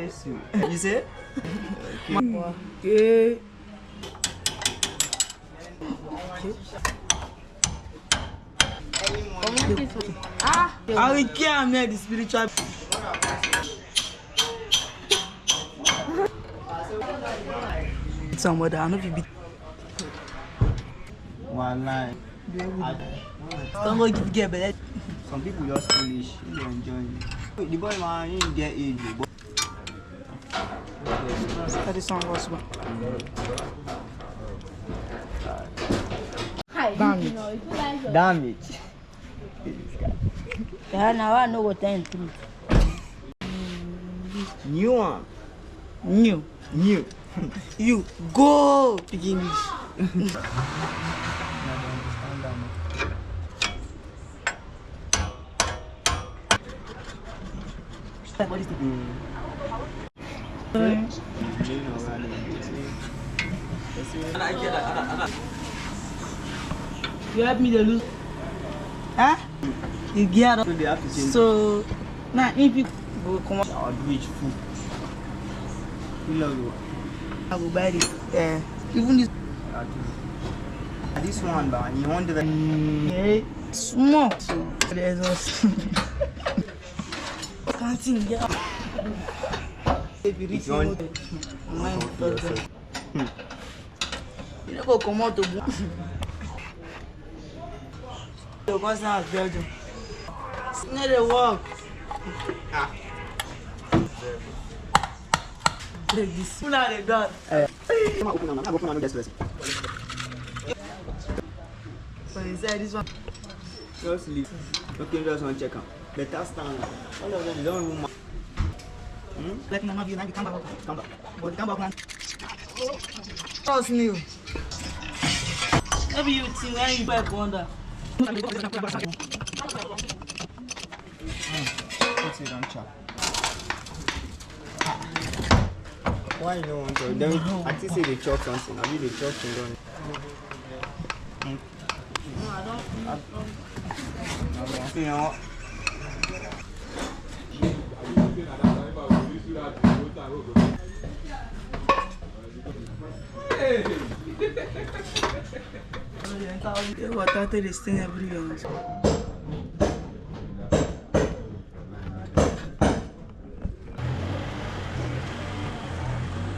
miss you. You say? Okay. I will can't make the spiritual. Somebody I know if you be. One line. Don't go get better. Some people just foolish. You enjoy it. The boy man, he get age. That is song was one. Damn it. Damn it. Yeah, now I know what I'm doing. New one. New. New. You go speak English. What is the You help me to lose. Huh? You get up. So they have to change. So now if you go come out, I'll do it full. You love it. I will buy it. Yeah. Even this This one, but you want the yeah, small. So there's us. Can't think, yeah. If you reach you want you don't go come out to the person has Belgium. It's not a walk. Break this. Who are the God? open on this person. So inside this one. Just leave. Okay, just want to check out. Better stand. All of them, they don't even. Let me know if you come back. Come back. But come back, man. Trust me. Maybe you think when you buy wonder. Put it on chop. Why you don't want to? Then I think say they chop something. I mean they chop something. No, I don't. You know. Water to this thing everywhere.